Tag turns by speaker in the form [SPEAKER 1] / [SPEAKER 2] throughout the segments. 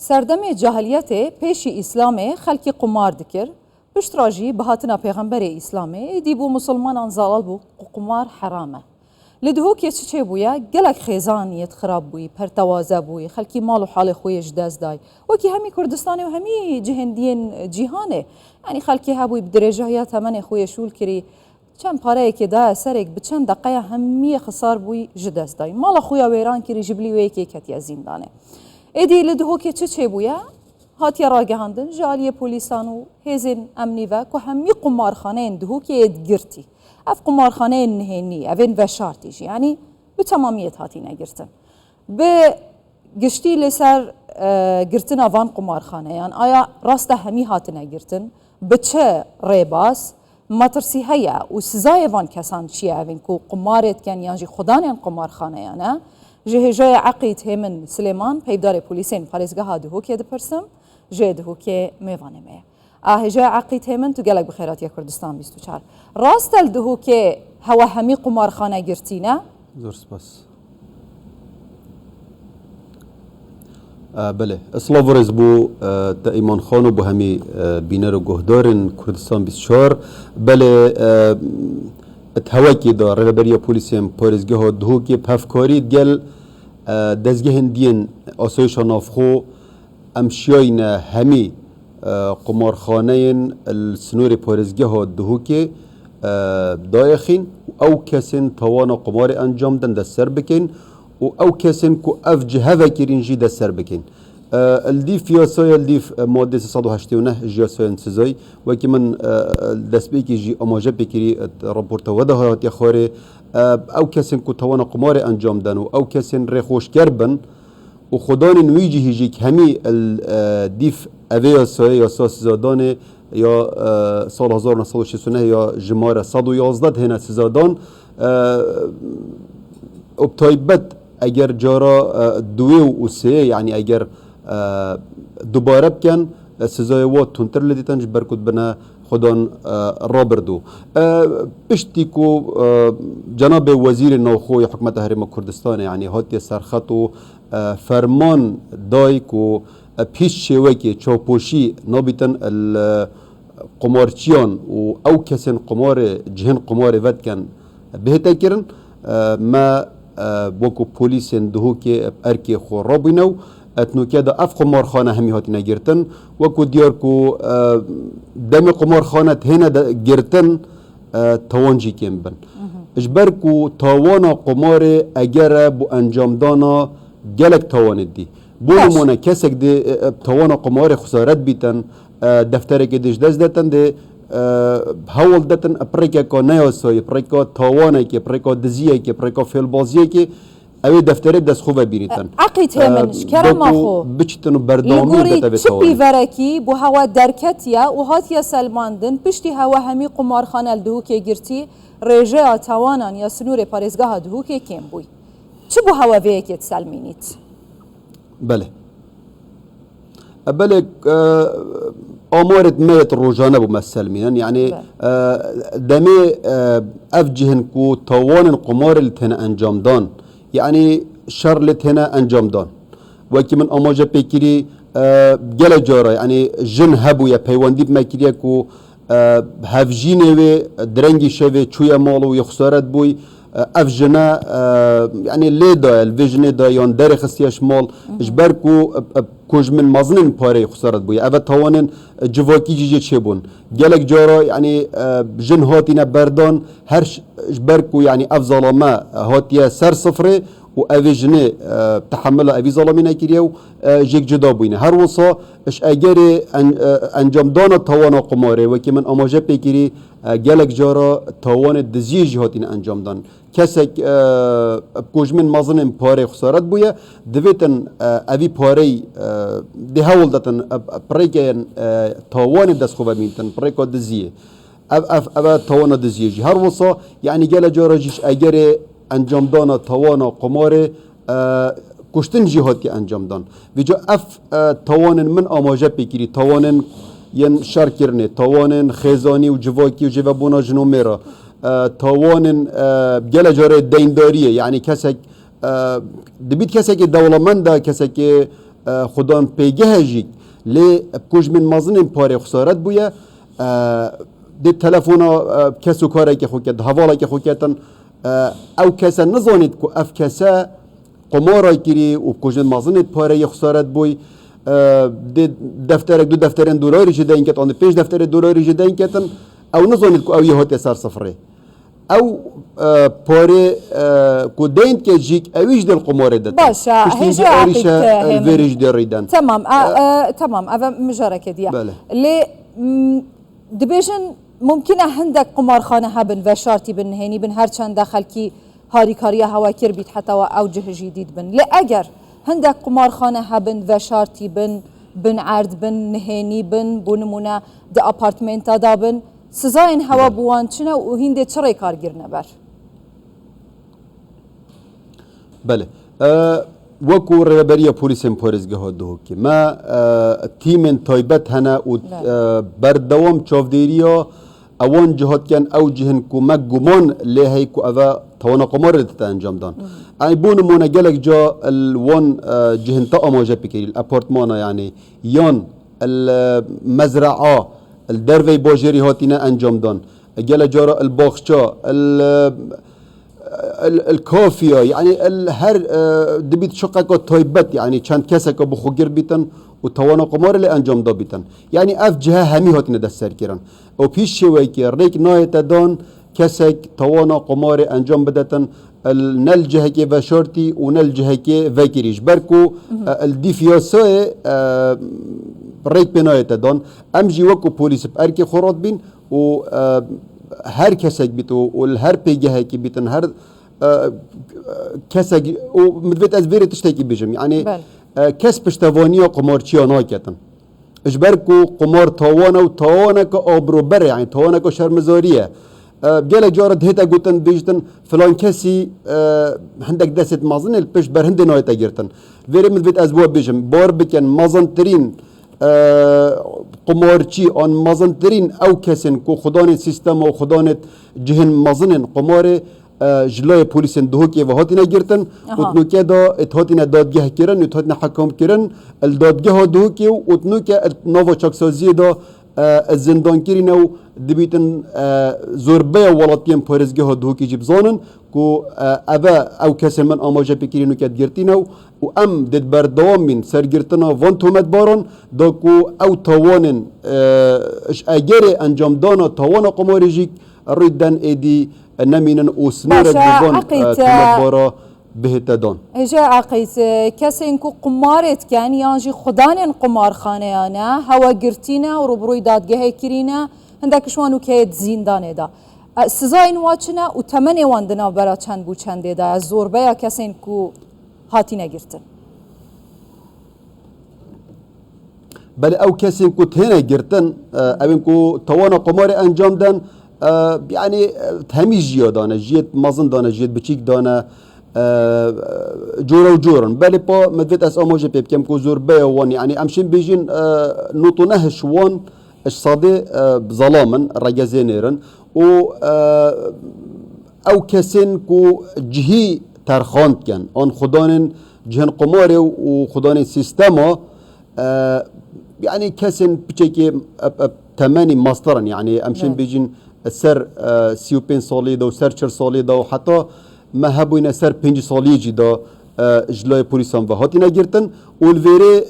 [SPEAKER 1] سردم جاهلیت پیشی اسلام خلکی قمار دکر پشتراجی بهاتنا پیغمبر اسلام دیبو مسلمان زالال بو قمار حرامه لدهو که چه بویا گلک خیزانیت خراب بوی پرتوازه بوی خلکی مال و حال خویش دست دای وکی همی کردستان و همی جهندین جهانه یعنی خلکی هبوی بدرجه های تمن خویش شول کری چند پاره که دا سرک به چند دقیقه همی خسار بوی جدست دای مال خویا ویران کری جبلی وی که کتی زندانه ایدی لدهو که چه بویا هاتیا راگهاندن جالی پولیسان و هزین امنی و که همی قمارخانه اندهو که ادگرتی اف قمارخانه نهینی اوین وشارتیش یعنی به تمامیت هاتی نگرتن به گشتی لسر گرتن آوان قمارخانه یعنی آیا راست همی هات نگرتن به چه ریباس ماترسی هیا و سزای وان کسان چیه اوین که قمارت کن یعنی خدان قمارخانه یعنی جهجای عقید همن سلیمان پیدار پولیسین پارزگاه دهو که دپرسم جه دهو که میوانه میه هجای عقید همن تو گلک بخیرات یا کردستان 24 راست دهو که هوا همی قمارخانه گرتینه؟
[SPEAKER 2] زور سپاس بله اصلا ورز بو تا ایمان خانو بو همی بینر و گهدارن کردستان 24 بله اتهواکی دا رهبری پلیسیم پارزگاه دهو که پفکاری گل دزگه هندین آسایش نافخو امشیاین همی قمارخانه السنور پارزگاه دهو که دایخین او کسین توانا قمار انجام دن دست سر بکن و او کسین که اف جهوه کرین جی دست سر بکن الدیف یاسای الدیف ماده 389 جیاسای انسزای و که من دست بیکی جی اماجه بکری راپورتا وده هایت یا خواره او کسین که توانا قمار انجام دن و او کسین ریخوشگر بن و خدا نویجی هیجی که همی دیف اوه یاسای یاساس زادانه یا سال 1969 یا جماره 111 هنه سزادان ابتایبت اگر جارا دوی و سه یعنی اگر دوباره بکن سزای وات تونتر لدیتنج برکت بنا خدان رابردو پشتی کو جناب وزیر نوخوی حکمت حرم کردستان یعنی هاتی سرخط و فرمان دای کو پیش شوی که چاپوشی نابیتن قمارچیان و او کسین قمار جهن قمار ود کن بهتا کرن ما وکو پولیسین دهو که ارکی خورابینو اتنو که دا اف قمارخانه همی هاتی نگرتن وکو دیار کو دم قمارخانه هنه گرتن توانجی کم بن اجبر کو تاوانا قمار اگر بو انجام دانا گلک تواند دی بولمونه کسک دی توانا قمار خسارت بیتن دفتره که دیش دست دتن دی هول دتن پرکا کا نیاسای پرکا تاوانه که پرکا دزیه که پرکا فیلبازیه که اوی دفتره دست خوبه بینیتن
[SPEAKER 1] عقیت همنش کرم آخو
[SPEAKER 2] بچتن برنامه دتا
[SPEAKER 1] چی بیورکی بو هوا درکتیا و هاتیا سلماندن پشتی هوا همی قمارخانه دهو که گرتی رجاء توانان یا سنور پارزگاه دهو که کم بوی چی بو هوا ویکت سلمینیت؟
[SPEAKER 2] بله بله آمارت ميت روجانه بمسلمين يعني دمي أفجهن كو طوان قمار التنا أنجام دان يعني شر التنا أنجام دان وكي من أماجة بكري جل جارة يعني جن هبو يا بيواندي بمكريا كو هفجينه و درنجي شوي شوية مالو يخسارت بوي افجنا يعني ليدا الفيجن دا يان در خسياش مال اجبر كو كوج من مزنن پاره خسارت بوي اوا توانن جواكي جيجي چبون گلك جارا يعني جن هاتينا بردان هر اجبر كو يعني اف ظلمه هاتيه سر صفر و اوجنه تحمل اوی ظلمين كريو جيك جدا بوينه هر وصا اش اگر انجام دانا توانا قماره وكي من اماجه بكري گلك جارا توان دزيج هاتين انجام دان کسک کوجمن مازنم پاره خسارت بویا دویتن اوی پاره ده هول داتن پریکن توان دست خوب مینتن پریکا دزیه اف توان دزیه جی هر وصا یعنی گل جارجیش اگر انجام دانا توان قمار کشتن جهات که انجام دان ویجا اف توان من آماجه بکری توان ین شرکرنه توان خزانی و جواکی و جوابونا جنومرا تاوان گل جاره دینداریه یعنی کسی دبید کسی که دولمنده کسی که خدان پیگه جیک لی بکوش من مازن پاره خسارت بویا دی تلفن کسو کاری که خو کرد حواله که خو کردن او کسا نزانید که اف کسا قمارای کری و بکوش من مازن پاره خسارت بوی دی دفتر دو دفترین دلاری جدا این کتن پیش دفتر دلاری جدا این کتن او نزانید که او یه هات سر صفره او پاره کدین که جیک اویش دل قمار داد
[SPEAKER 1] باشه هیچ
[SPEAKER 2] الویرج دریدن
[SPEAKER 1] تمام تمام اول مجرد دیا
[SPEAKER 2] بله
[SPEAKER 1] لی دبیشن ممکنه هندک قمارخانه هبن و شرطی بن هنی بن هر چند داخل کی هاری کاریا هوا کر بیت حتی و اوجه جدید بن لی اگر هندک قمارخانه هبن و شرطی بن عرض بن نهنی بن بونمونه د آپارتمنت دا بن سزاین هوا بوان چنه و هنده چرای کارگر نبر
[SPEAKER 2] بله وكو رهبرية بوليسين بوريزگه هدوه که ما تيمن تايبت هنا و بردوام چافديريا اوان جهات كان او جهن كو ما گمان لهي كو اوه توانا قمار دتا انجام دان يعني بون مونا جلق جا الوان جهن تا اماجه بكري الابارتمانا يعني يان المزرعة الدروي باجري هاتينا انجام دان جلق جارا الباخشا الكافيه يعني هر دبيت شقق تايبت يعني چند كسك بخوگر بيتن وتوانا قمار اللي انجام دا بيتن يعني اف جهه همي هاتنا دستر كيرن او پیش شوي كي ريك نايت دان كسك توانا قمار انجام بدتن نل جهه كي وشرطي ونل جهه كي وكريش بركو الديفياسه ريك بنايت دان امجي وكو بوليس باركي خورات بين و هر کسک بیتو و هر پیگه کی بیتن هر کسک و مدت از ویرت تشتکی بیشم یعنی کس پشتوانی قمارچی آنها کتن اجبر کو قمار توانا و توانا که آبرو بره یعنی توانا که شرمزاریه گله جارد هیتا گوتن بیشتن فلان کسی هندک دست مازن الپش بر هند نایتا گرتن ویری مدت از بوا بیشم بار بکن مازن ترین قمارچی آن مازنترین او کسین کو خدان سیستم و خدان جهن مازنن قمار جلای پلیسن دهوکی و هاتینا گرتن و تنوکه دا اتهاتینا دادگه کرن اتهاتینا حکم کرن الدادگه دهوکی و تنوکه نوا چاکسازی دا زندان کرین و دبیتن زوربه ولاتیم پارزگه دهوکی جیب زانن کو او کسین من آماجه بکرین و کت گرتین و ام دد بردوام من سرگرتنا وان تومت بارن دا کو او توانن اش اگر انجام دانا توانا قمارجیک ریدن ایدی نمینن او سنور دوان تومت بارا بهت دان
[SPEAKER 1] اجا عقیت کسی اینکو قمارت کن یانجی خدانن قمارخانه انا هوا گرتینا و روبروی دادگاه کرینا هندکشوانو که زندانه دا سزاین واچنا و تمنی واندنا برا چند بو چنده دا از زوربه یا کسی اینکو هاتی نگرتن
[SPEAKER 2] بله او کسی اینکو تهنه گرتن او اینکو توانا قمار انجام دن يعني تهمي جيا دانا جيت مازن دانا جيت بچيك دانا جورا وجورن بالي با مدفت اس اماجه بيب كم كو زور بي وان يعني امشين بيجين نوطنه شوان اش صادي بظلامن رجازينيرن و او كسين كو جهي ترخاند كان ان خدانن جهن قماري و خدانن سيستما يعني كسين بچيكي تماني ماسترن يعني امشين بيجين سر 35 سالي دا و سر 40 سالي دا و حتى ما هبوين سر 5 سالي جي دا جلای پولیسان و هاتی نگرتن و الویره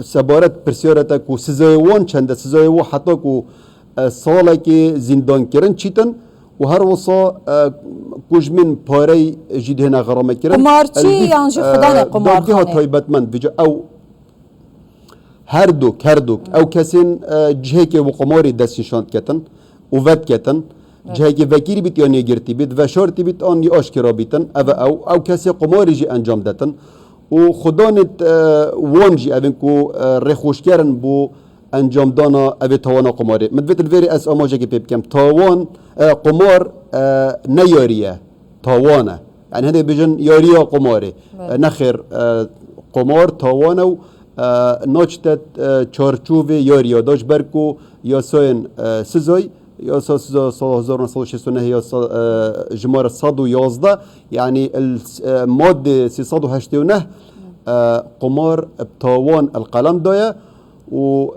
[SPEAKER 2] سبارت پرسیارتا کو سزای وان چنده سزای و حتی کو سالا که زندان کرن چیتن و هر وصا کجمن پاره جیده نغرامه کرن
[SPEAKER 1] قمارچی یانجی خدان قمارخانه
[SPEAKER 2] دادگاه تایبت من بجا او هر دوک او کسین جهه که و قماری دست نشاند کتن و ود کتن جایی که وکیلی بیت یا نگرتی بیت و شرطی بیت آن یا آشکرا بیتن او کسی قماری جی انجام دادن و خدانت وانجی اوین کو رخوش کردن بو انجام دانا اوی توانا قماری مدویت الویری از آماجه که پیب کم تاوان قمار نیاریه تاوانه يعني هذا بيجن ياريا قماري نخير قمار تاوانا و ناچتت چارچوبه یاریا داشت برکو یا ساین سزای یا سال 1969 یا جمار 111 يعني المادة 389 قمار بتاوان القلم دايا و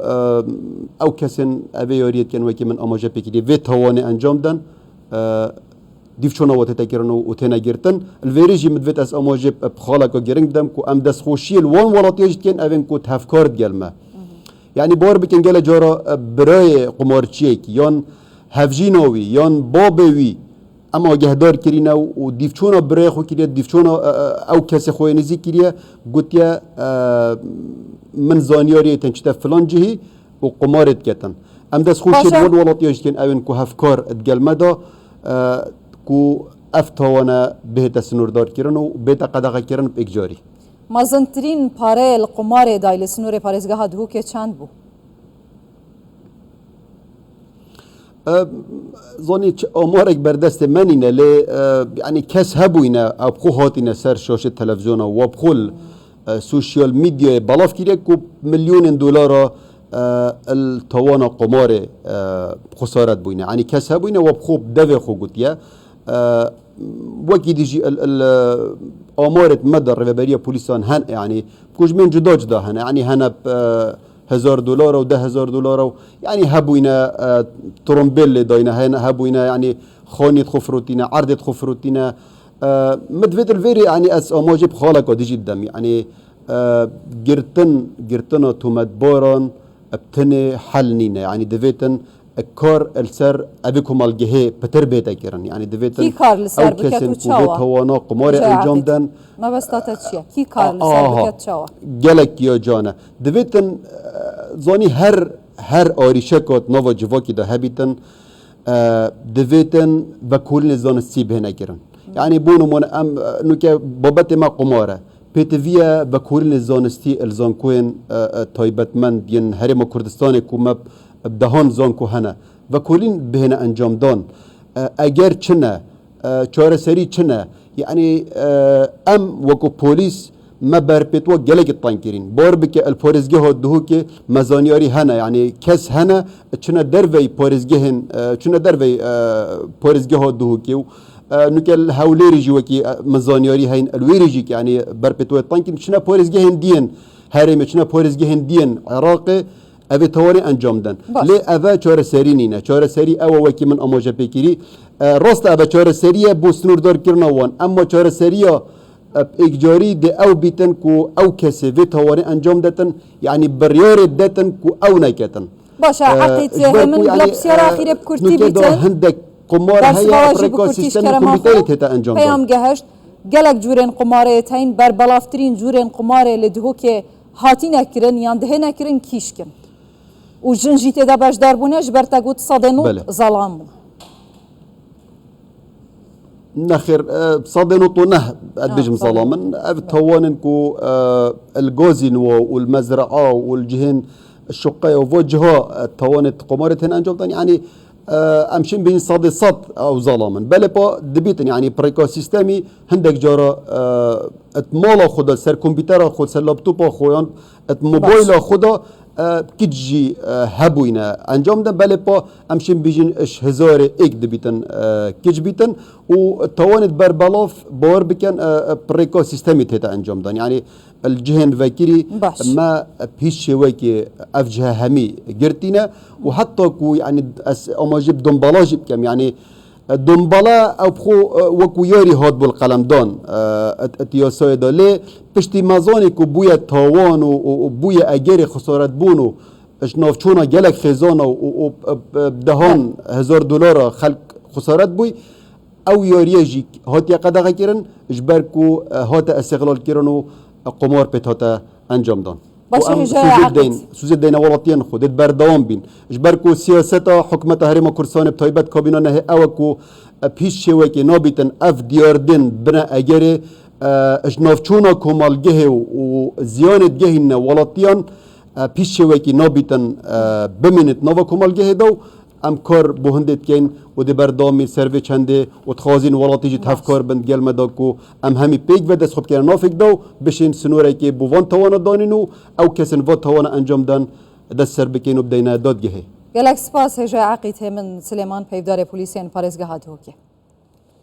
[SPEAKER 2] او كسن ابي يوريت كان وكي من اماجه بكدي في تواني انجام دن ديفشونا وتتكرن وتناجرتن الفيريجي مدفت اس اماجه بخالك وجرنج دم كو ام دس خوشي الوان ولاتيج كان افن كو تفكار جلمه يعني بار بكن جل جارا براي قمارچيك يان هفجينوي يان بابوي اما جهدار كرينا وديفشونا براي خو كريا ديفشونا او كاسي خوي نزي كريا قوتيا من زانياري تنشتا فلان جهي وقمارت كتن ام دس خوشي الوان ولاتيج كان افن كو هفكار تجلمدا كو افتوانا بهت سنوردار كيرن وبيت قدغه كيرن باجاري
[SPEAKER 1] مازنترین پاره القمار دایل سنور پارێزگەها دهوکێ چند بوو؟
[SPEAKER 2] زاني امارك بردست منينا لي يعني كاس هبوينا او بخو هاتينا سر شاشه التلفزيون وبخو السوشيال ميديا بلاف كيريكو مليون دولار التوانا قمار خسارات بوينا يعني كاس هبوينا وبخو بدافع خو قوتيا وكي ديجي امارة مدى الربابية بوليسان هن يعني كوج من جدا جدا هنا يعني هنا $1000 و $10,000 يعني هبوينا ترومبيل داينا هنا هبوينا يعني خانية خفروتينا عرضة خفروتينا مدفت الفيري يعني اس اماجب خالك وديجي الدم يعني جرتنا تومد باران ابتني حلنينا يعني دفيتن كار السر أبيكم الجهة بتربية كيرن يعني دفيتن
[SPEAKER 1] كي كار السر بكتو تشاوا
[SPEAKER 2] هوانا قمار انجام دن
[SPEAKER 1] ما بس تاتشيا كي كار السر بكتو تشاوا
[SPEAKER 2] جلك يا جانا دفيتن زاني هر آريشكات نوا جواكي ده هبيتن دفيتن بكل نزان السيب هنا كيرن يعني بونو من ام نوكا بابت ما قماره بيتفيا بكل نزان استي الزان كوين تايبت من ين هرم كردستان كومب بدهان زانکو هنه و کلین بهنه انجام دان اگر چنه چاره سری چنه یعنی ام وکو پلیس ما برپتوا گلگ تانکرین بار بک الپارزگه ها دهو که مزانیاری هنه یعنی کس هنه چنه دروی پارزگهن چنه دروی پارزگه ها دهو که نکل هولیری جو کی مزانیاری هین الویری که یعنی برپتوا تانکرین چنه پارزگهن دین هرم چنه پارزگهن دین عراق اوه توانی انجام دن لی اوه چاره سری نینه چاره سری اوه وکی من اماجه پیکری راست اوه چاره سریه بو سنوردار کرنا وان اما چاره سریه اجاری ده او بیتن کو او کسی وی توانی انجام دتن یعنی بریار دتن کو او نکتن
[SPEAKER 1] باشه عقیت همون لبسیار آخیره بکرتی بیتن
[SPEAKER 2] هندک قمار هیا پرکا سیستم کمپیوتری تتا انجام دن
[SPEAKER 1] پیام گهشت گلک جورن قماره تاین بر بلافترین جورن قماره لدهو که هاتی نکرن یان ده نکرن کیش کن و جنجی تدا باشدار بونه جبرتا گوت صدنو ظلام بونه
[SPEAKER 2] نخير صدنو طونه بجم ظلاما توانن كو الجوزين والمزرعة والجهن الشقية وفوجها توانت قمارتهن انجام يعني امشين بين صاد او ظلاما بل با دبيتن يعني بريكو سيستمي هندك جارا اتمالا خدا سر كمبيوتر خود سر لابتوب خويان اتموبايل خدا كتجي هبوينا انجام دن بله با امشين بيجن اش هزار اك دبيتن كج بيتن و توانت بربلاف بار بكن بريكو سيستمي تيتا انجام دن يعني الجهن فاكري ما بيش شويكي افجها همي قرتينا وحتى كو يعني اما جيب دنبالاجي بكم يعني دنبالا او بخو وكو ياري هاد بالقلم دان اتياساي دا لي پشتی مزانی کو بویا تاوان و بویا اگر خسارت بونو اشنافچونا گلک خزان و دهان $1000 خلق خسارت بوی او یاریه جی هاتی قدغه کرن اجبر کو هات استقلال کرن و قمار پت هات انجام دان سوزد دین ولاتین خودت بردوام بین اجبر کو سیاست حکمت هرم کردستان بتایبت کابینه نه او کو پیش شوی که نابیتن اف دیاردن بنا اگر اجنافچونا کمالگه و زیانت گهین ولاتیان پیش شوی که نابیتن بمینت نوا کمالگه دو ام کار بهندت کن و دی بردامی سروی چنده و تخازین ولاتی جت هفکار بند گل مدا کو ام همی پیک و دست خوب کردن نافک دو بشین سنوره که بوان توانا دانینو او کسن و توانا انجام دن دست سر بکن و بدینا دادگهه
[SPEAKER 1] گلک سپاس هجای عقیده من سلیمان پیودار پولیسین پارزگاه هاتوکه